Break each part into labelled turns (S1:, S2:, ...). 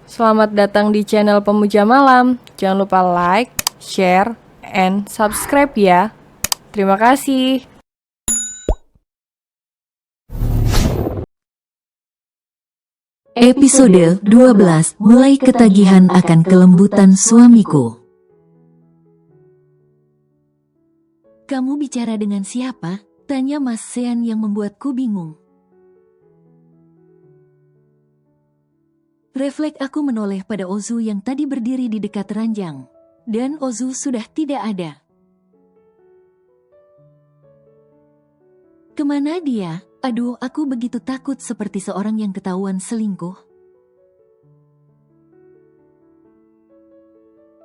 S1: Selamat datang di channel Pemuja Malam. Jangan lupa like, share, and subscribe ya. Terima kasih.
S2: Episode 12, mulai ketagihan akan kelembutan suamiku. Kamu bicara dengan siapa? Tanya Mas Sean yang membuatku bingung. Refleks aku menoleh pada Ozu yang tadi berdiri di dekat ranjang. Dan Ozu sudah tidak ada. Kemana dia? Aduh, aku begitu takut seperti seorang yang ketahuan selingkuh.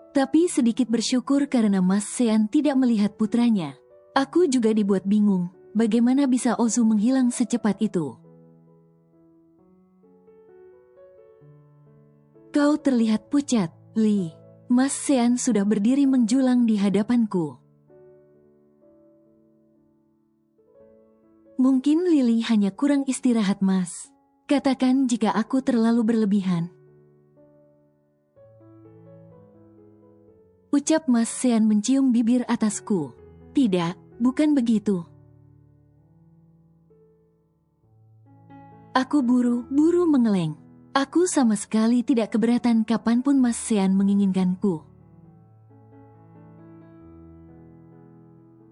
S2: Tapi sedikit bersyukur karena Mas Sean tidak melihat putranya. Aku juga dibuat bingung, bagaimana bisa Ozu menghilang secepat itu. Kau terlihat pucat, Lee. Mas Sean sudah berdiri menjulang di hadapanku. Mungkin Lily hanya kurang istirahat, Mas. Katakan jika aku terlalu berlebihan. Ucap Mas Sean mencium bibir atasku. Tidak, bukan begitu. Aku buru-buru mengeleng. Aku sama sekali tidak keberatan kapanpun Mas Sean menginginkanku.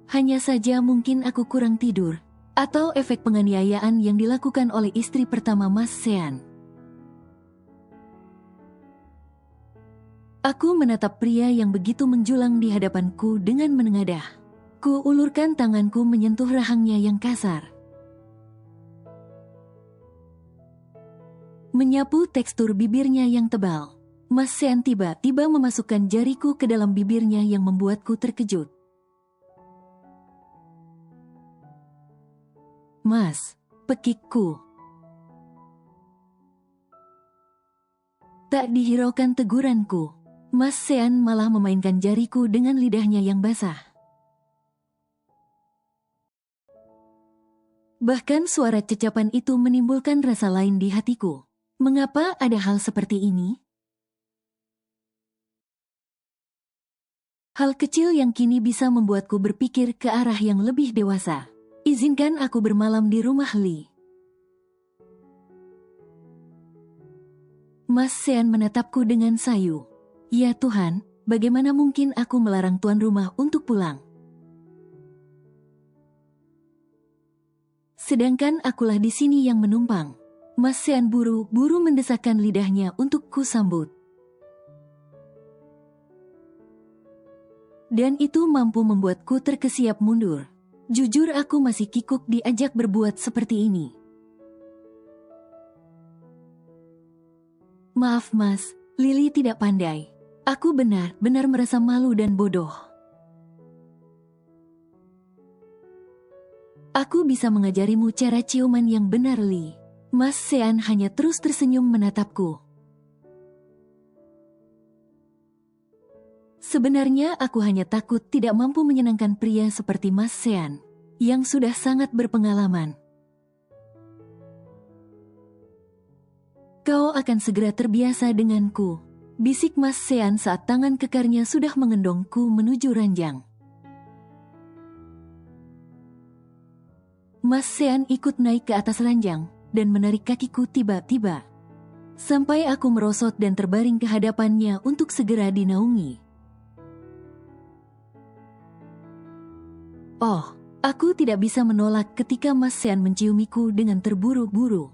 S2: Hanya saja mungkin aku kurang tidur. Atau efek penganiayaan yang dilakukan oleh istri pertama Mas Sean. Aku menatap pria yang begitu menjulang di hadapanku dengan menengadah. Ku ulurkan tanganku menyentuh rahangnya yang kasar. Menyapu tekstur bibirnya yang tebal. Mas Sean tiba-tiba memasukkan jariku ke dalam bibirnya yang membuatku terkejut. Mas, pekikku. Tak dihiraukan teguranku. Mas Sean malah memainkan jariku dengan lidahnya yang basah. Bahkan suara cecapan itu menimbulkan rasa lain di hatiku. Mengapa ada hal seperti ini? Hal kecil yang kini bisa membuatku berpikir ke arah yang lebih dewasa. Izinkan aku bermalam di rumah Lee. Mas Sean menatapku dengan sayu. Ya Tuhan, bagaimana mungkin aku melarang tuan rumah untuk pulang? Sedangkan akulah di sini yang menumpang. Mas Sean buru-buru mendesakkan lidahnya untuk ku sambut. Dan itu mampu membuatku terkesiap mundur. Jujur aku masih kikuk diajak berbuat seperti ini. Maaf Mas, Lily tidak pandai. Aku benar-benar merasa malu dan bodoh. Aku bisa mengajarimu cara ciuman yang benar, Lee. Mas Sean hanya terus tersenyum menatapku. Sebenarnya aku hanya takut tidak mampu menyenangkan pria seperti Mas Sean, yang sudah sangat berpengalaman. Kau akan segera terbiasa denganku, bisik Mas Sean saat tangan kekarnya sudah mengendongku menuju ranjang. Mas Sean ikut naik ke atas ranjang dan menarik kakiku tiba-tiba. Sampai aku merosot dan terbaring ke hadapannya untuk segera dinaungi. Oh, aku tidak bisa menolak ketika Mas Sean menciumiku dengan terburu-buru.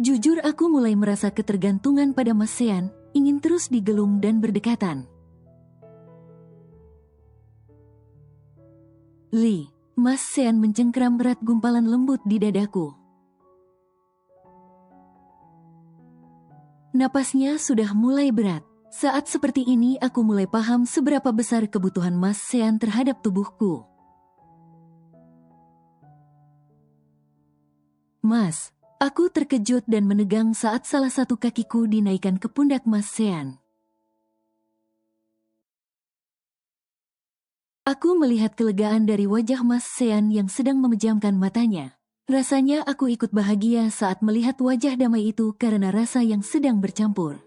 S2: Jujur aku mulai merasa ketergantungan pada Mas Sean, ingin terus digelung dan berdekatan. Lee, Mas Sean mencengkeram erat gumpalan lembut di dadaku. Napasnya sudah mulai berat. Saat seperti ini aku mulai paham seberapa besar kebutuhan Mas Sean terhadap tubuhku. Mas, aku terkejut dan menegang saat salah satu kakiku dinaikkan ke pundak Mas Sean. Aku melihat kelegaan dari wajah Mas Sean yang sedang memejamkan matanya. Rasanya aku ikut bahagia saat melihat wajah damai itu karena rasa yang sedang bercampur.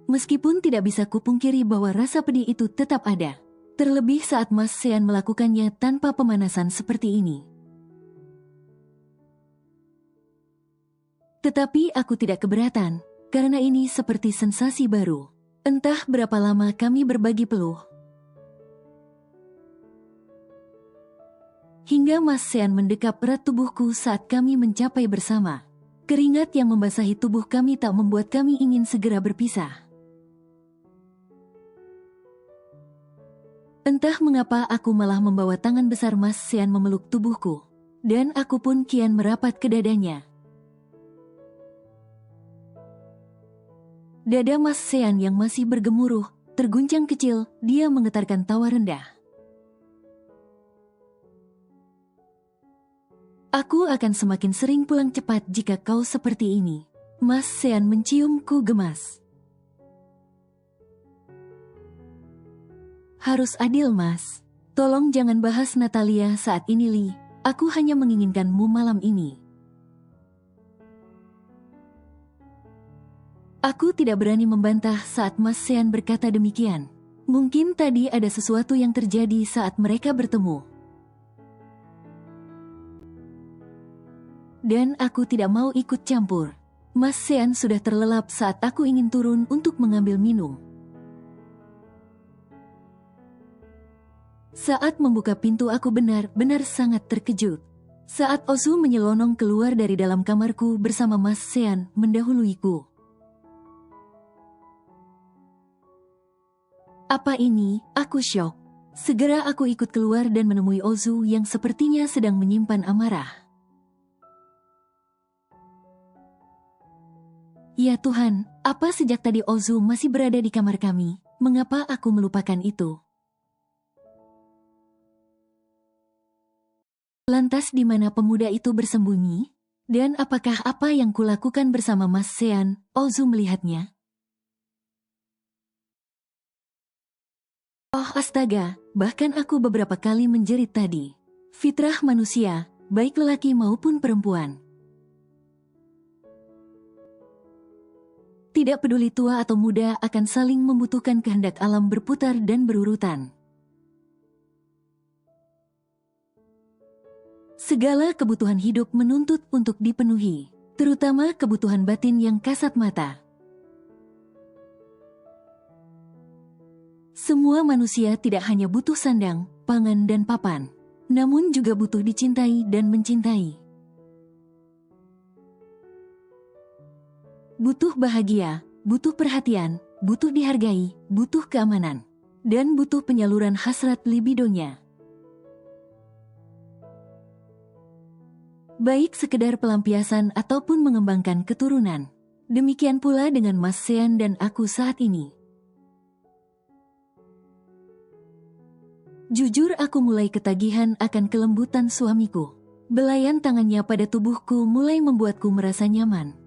S2: Meskipun tidak bisa kupungkiri bahwa rasa pedih itu tetap ada. Terlebih saat Mas Sean melakukannya tanpa pemanasan seperti ini. Tetapi aku tidak keberatan, karena ini seperti sensasi baru. Entah berapa lama kami berbagi peluh. Hingga Mas Sean mendekap erat tubuhku saat kami mencapai bersama. Keringat yang membasahi tubuh kami tak membuat kami ingin segera berpisah. Entah mengapa aku malah membawa tangan besar Mas Sean memeluk tubuhku. Dan aku pun kian merapat ke dadanya. Dada Mas Sean yang masih bergemuruh, terguncang kecil, dia menggetarkan tawa rendah. Aku akan semakin sering pulang cepat jika kau seperti ini. Mas Sean menciumku gemas. Harus adil, Mas. Tolong jangan bahas Natalia saat ini, Li. Aku hanya menginginkanmu malam ini. Aku tidak berani membantah saat Mas Sean berkata demikian. Mungkin tadi ada sesuatu yang terjadi saat mereka bertemu. Dan aku tidak mau ikut campur. Mas Sean sudah terlelap saat aku ingin turun untuk mengambil minum. Saat membuka pintu aku benar-benar sangat terkejut. Saat Ozu menyelonong keluar dari dalam kamarku bersama Mas Sean mendahuluiku. Apa ini? Aku syok. Segera aku ikut keluar dan menemui Ozu yang sepertinya sedang menyimpan amarah. Ya Tuhan, apa sejak tadi Ozu masih berada di kamar kami? Mengapa aku melupakan itu? Lantas di mana pemuda itu bersembunyi? Dan apakah apa yang kulakukan bersama Mas Sean, Ozu melihatnya? Oh astaga, bahkan aku beberapa kali menjerit tadi. Fitrah manusia, baik lelaki maupun perempuan. Tidak peduli tua atau muda akan saling membutuhkan kehendak alam berputar dan berurutan. Segala kebutuhan hidup menuntut untuk dipenuhi, terutama kebutuhan batin yang kasat mata. Semua manusia tidak hanya butuh sandang, pangan dan papan, namun juga butuh dicintai dan mencintai. Butuh bahagia, butuh perhatian, butuh dihargai, butuh keamanan, dan butuh penyaluran hasrat libidonya. Baik sekedar pelampiasan ataupun mengembangkan keturunan. Demikian pula dengan Mas Sean dan aku saat ini. Jujur aku mulai ketagihan akan kelembutan suamiku. Belayan tangannya pada tubuhku mulai membuatku merasa nyaman.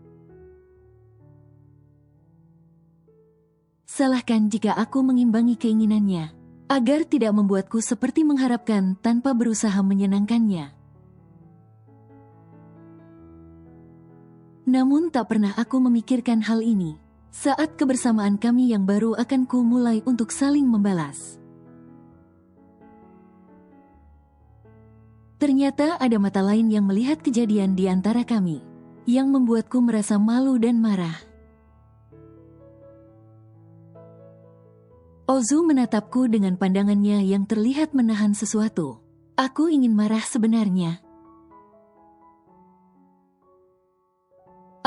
S2: Salahkan jika aku mengimbangi keinginannya, agar tidak membuatku seperti mengharapkan tanpa berusaha menyenangkannya. Namun tak pernah aku memikirkan hal ini, saat kebersamaan kami yang baru akan ku mulai untuk saling membalas. Ternyata ada mata lain yang melihat kejadian di antara kami, yang membuatku merasa malu dan marah. Ozu menatapku dengan pandangannya yang terlihat menahan sesuatu. Aku ingin marah sebenarnya.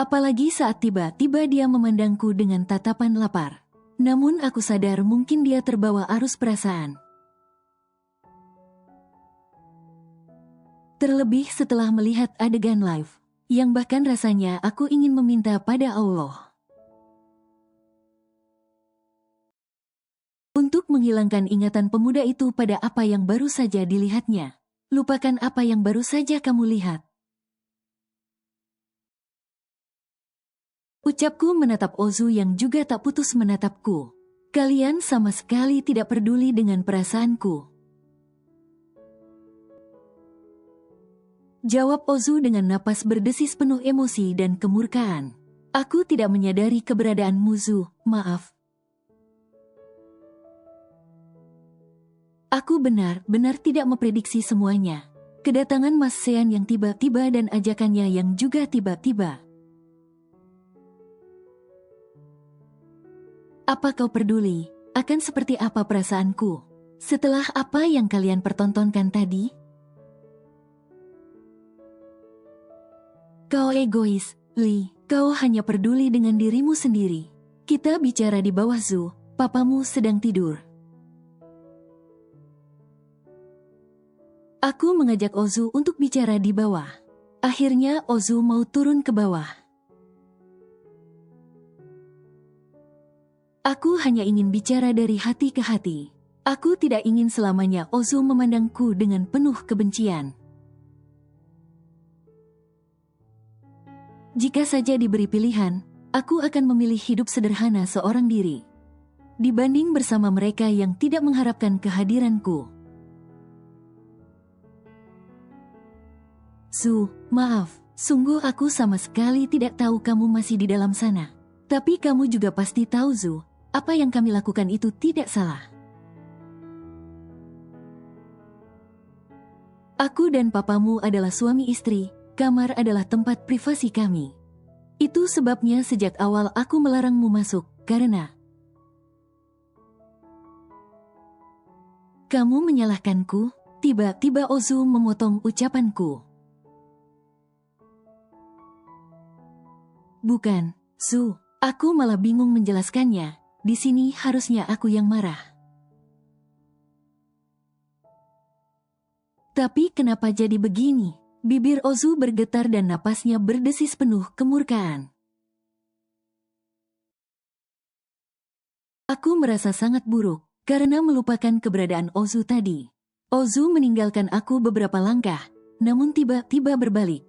S2: Apalagi saat tiba-tiba dia memandangku dengan tatapan lapar. Namun aku sadar mungkin dia terbawa arus perasaan. Terlebih setelah melihat adegan live, yang bahkan rasanya aku ingin meminta pada Allah untuk menghilangkan ingatan pemuda itu pada apa yang baru saja dilihatnya. Lupakan apa yang baru saja kamu lihat. Ucapku menatap Ozu yang juga tak putus menatapku. Kalian sama sekali tidak peduli dengan perasaanku. Jawab Ozu dengan napas berdesis penuh emosi dan kemurkaan. Aku tidak menyadari keberadaanmu, Zu, maaf. Aku benar-benar tidak memprediksi semuanya. Kedatangan Mas Sean yang tiba-tiba dan ajakannya yang juga tiba-tiba. Apa kau peduli akan seperti apa perasaanku setelah apa yang kalian pertontonkan tadi? Kau egois, Lee. Kau hanya peduli dengan dirimu sendiri. Kita bicara di bawah, Zu. Papamu sedang tidur. Aku mengajak Ozu untuk bicara di bawah. Akhirnya Ozu mau turun ke bawah. Aku hanya ingin bicara dari hati ke hati. Aku tidak ingin selamanya Ozu memandangku dengan penuh kebencian. Jika saja diberi pilihan, aku akan memilih hidup sederhana seorang diri dibanding bersama mereka yang tidak mengharapkan kehadiranku. Zu, maaf, sungguh aku sama sekali tidak tahu kamu masih di dalam sana. Tapi kamu juga pasti tahu, Zu, apa yang kami lakukan itu tidak salah. Aku dan papamu adalah suami istri. Kamar adalah tempat privasi kami. Itu sebabnya sejak awal aku melarangmu masuk, karena kamu menyalahkanku. Tiba-tiba Ozu memotong ucapanku. Bukan, Zu, aku malah bingung menjelaskannya. Di sini harusnya aku yang marah. Tapi kenapa jadi begini? Bibir Ozu bergetar dan napasnya berdesis penuh kemurkaan. Aku merasa sangat buruk karena melupakan keberadaan Ozu tadi. Ozu meninggalkan aku beberapa langkah, namun tiba-tiba berbalik.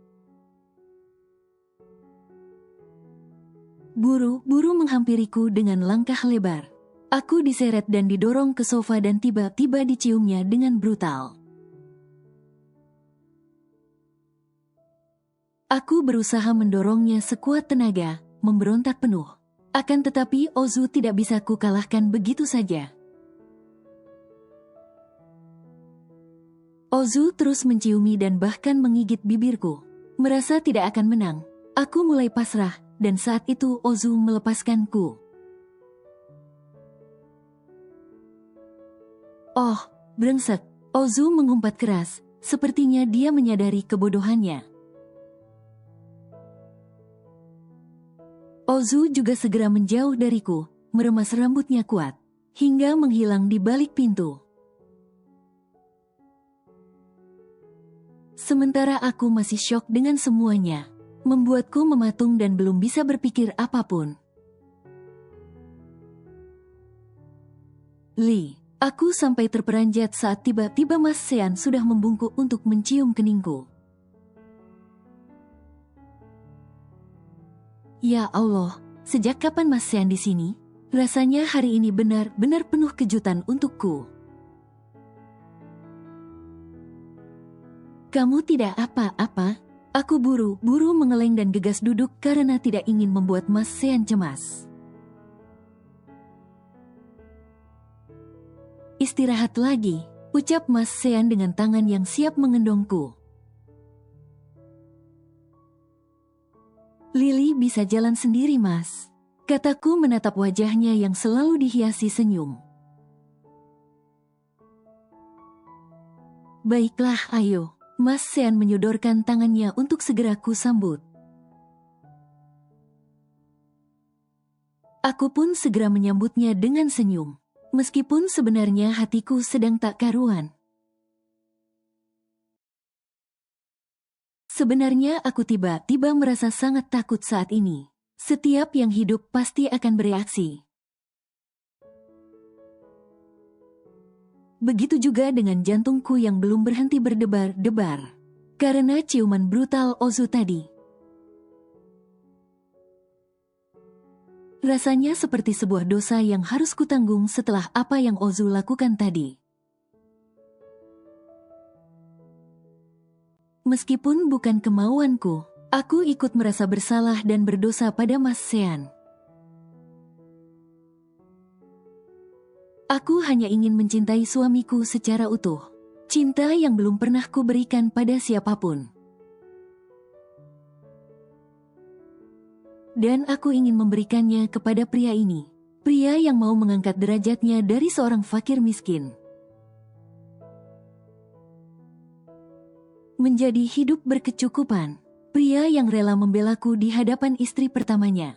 S2: Buru-buru menghampiriku dengan langkah lebar. Aku diseret dan didorong ke sofa dan tiba-tiba diciumnya dengan brutal. Aku berusaha mendorongnya sekuat tenaga, memberontak penuh. Akan tetapi Ozu tidak bisa kukalahkan begitu saja. Ozu terus menciumi dan bahkan menggigit bibirku. Merasa tidak akan menang, aku mulai pasrah, dan saat itu Ozu melepaskanku. Oh, brengsek, Ozu mengumpat keras, sepertinya dia menyadari kebodohannya. Ozu juga segera menjauh dariku, meremas rambutnya kuat, hingga menghilang di balik pintu. Sementara aku masih syok dengan semuanya, membuatku mematung dan belum bisa berpikir apapun. Lee, aku sampai terperanjat saat tiba-tiba Mas Sean sudah membungkuk untuk mencium keningku. Ya Allah, sejak kapan Mas Sean di sini? Rasanya hari ini benar-benar penuh kejutan untukku. Kamu tidak apa-apa? Aku buru-buru mengeleng dan gegas duduk karena tidak ingin membuat Mas Sean cemas. Istirahat lagi, ucap Mas Sean dengan tangan yang siap mengendongku. Lily bisa jalan sendiri, Mas. Kataku menatap wajahnya yang selalu dihiasi senyum. Baiklah, ayo. Mas Sean menyodorkan tangannya untuk segera ku sambut. Aku pun segera menyambutnya dengan senyum. Meskipun sebenarnya hatiku sedang tak karuan. Sebenarnya aku tiba-tiba merasa sangat takut saat ini. Setiap yang hidup pasti akan bereaksi. Begitu juga dengan jantungku yang belum berhenti berdebar-debar. Karena ciuman brutal Ozu tadi. Rasanya seperti sebuah dosa yang harus kutanggung setelah apa yang Ozu lakukan tadi. Meskipun bukan kemauanku, aku ikut merasa bersalah dan berdosa pada Mas Sean. Aku hanya ingin mencintai suamiku secara utuh. Cinta yang belum pernah kuberikan pada siapapun. Dan aku ingin memberikannya kepada pria ini. Pria yang mau mengangkat derajatnya dari seorang fakir miskin. Menjadi hidup berkecukupan. Pria yang rela membelaku di hadapan istri pertamanya.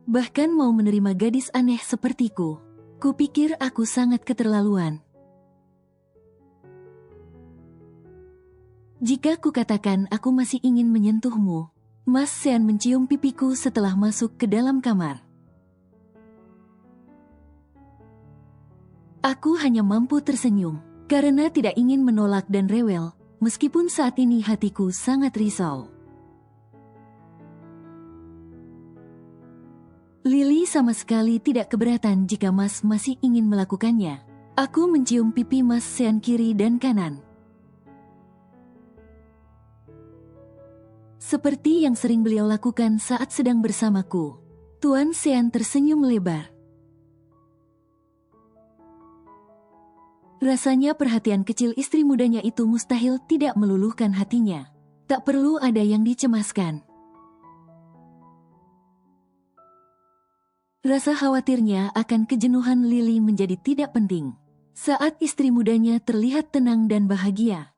S2: Bahkan mau menerima gadis aneh sepertiku. Kupikir aku sangat keterlaluan. Jika kukatakan aku masih ingin menyentuhmu, Mas Sean mencium pipiku setelah masuk ke dalam kamar. Aku hanya mampu tersenyum, karena tidak ingin menolak dan rewel, meskipun saat ini hatiku sangat risau. Lily sama sekali tidak keberatan jika Mas masih ingin melakukannya. Aku mencium pipi Mas Sean kiri dan kanan. Seperti yang sering beliau lakukan saat sedang bersamaku. Tuan Sean tersenyum lebar. Rasanya perhatian kecil istri mudanya itu mustahil tidak meluluhkan hatinya. Tak perlu ada yang dicemaskan. Rasa khawatirnya akan kejenuhan Lily menjadi tidak penting. Saat istri mudanya terlihat tenang dan bahagia.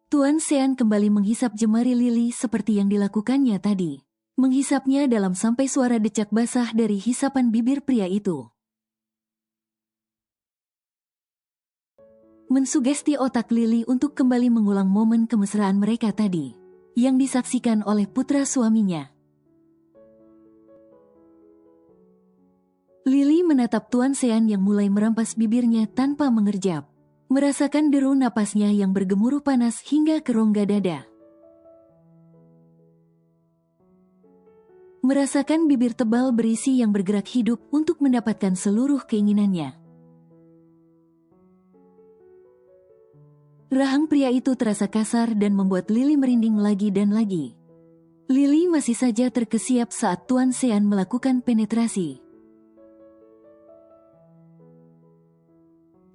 S2: Tuan Sean kembali menghisap jemari Lily seperti yang dilakukannya tadi. Menghisapnya dalam sampai suara decak basah dari hisapan bibir pria itu. Mensugesti otak Lily untuk kembali mengulang momen kemesraan mereka tadi, yang disaksikan oleh putra suaminya. Lily menatap Tuan Sean yang mulai merampas bibirnya tanpa mengerjap. Merasakan deru napasnya yang bergemuruh panas hingga ke rongga dada. Merasakan bibir tebal berisi yang bergerak hidup untuk mendapatkan seluruh keinginannya. Rahang pria itu terasa kasar dan membuat Lily merinding lagi dan lagi. Lily masih saja terkesiap saat Tuan Sean melakukan penetrasi.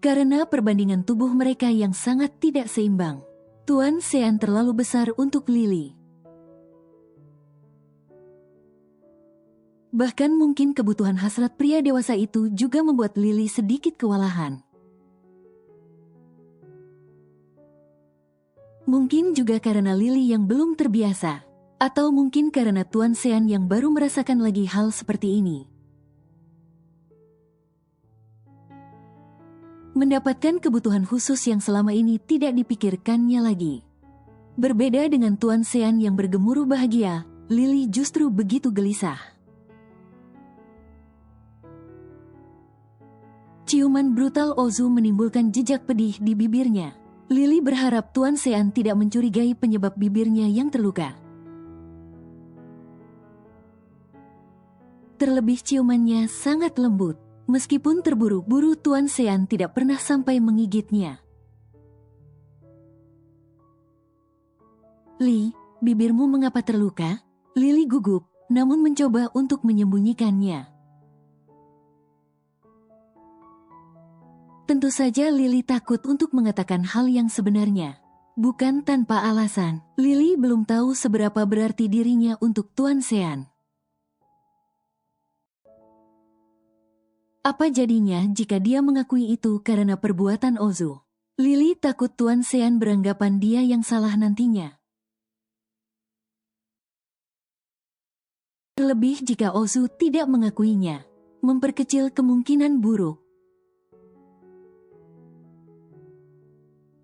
S2: Karena perbandingan tubuh mereka yang sangat tidak seimbang, Tuan Sean terlalu besar untuk Lily. Bahkan mungkin kebutuhan hasrat pria dewasa itu juga membuat Lily sedikit kewalahan. Mungkin juga karena Lily yang belum terbiasa, atau mungkin karena Tuan Sean yang baru merasakan lagi hal seperti ini. Mendapatkan kebutuhan khusus yang selama ini tidak dipikirkannya lagi. Berbeda dengan Tuan Sean yang bergemuruh bahagia, Lily justru begitu gelisah. Ciuman brutal Ozu menimbulkan jejak pedih di bibirnya. Lily berharap Tuan Sean tidak mencurigai penyebab bibirnya yang terluka. Terlebih ciumannya sangat lembut. Meskipun terburu-buru Tuan Sean tidak pernah sampai menggigitnya. Li, bibirmu mengapa terluka? Lily gugup, namun mencoba untuk menyembunyikannya. Tentu saja Lily takut untuk mengatakan hal yang sebenarnya. Bukan tanpa alasan, Lily belum tahu seberapa berarti dirinya untuk Tuan Sean. Apa jadinya jika dia mengakui itu karena perbuatan Ozu? Lily takut Tuan Sean beranggapan dia yang salah nantinya. Terlebih jika Ozu tidak mengakuinya, memperkecil kemungkinan buruk.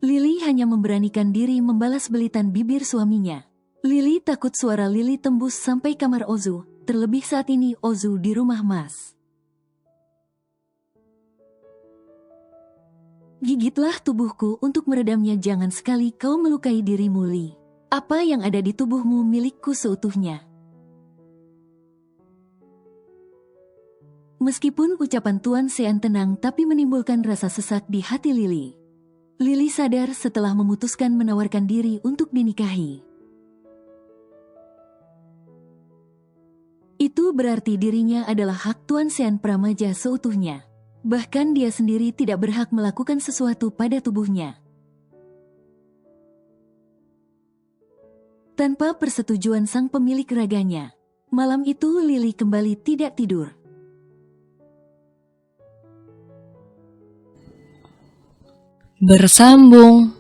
S2: Lily hanya memberanikan diri membalas belitan bibir suaminya. Lily takut suara Lily tembus sampai kamar Ozu, terlebih saat ini Ozu di rumah Mas. Gigitlah tubuhku untuk meredamnya, jangan sekali kau melukai dirimu, Li. Apa yang ada di tubuhmu milikku seutuhnya. Meskipun ucapan Tuan Sean tenang tapi menimbulkan rasa sesak di hati Lily. Lily sadar setelah memutuskan menawarkan diri untuk dinikahi. Itu berarti dirinya adalah hak Tuan Sean Pramaja seutuhnya. Bahkan dia sendiri tidak berhak melakukan sesuatu pada tubuhnya. Tanpa persetujuan sang pemilik raganya, malam itu Lily kembali tidak tidur.
S1: Bersambung.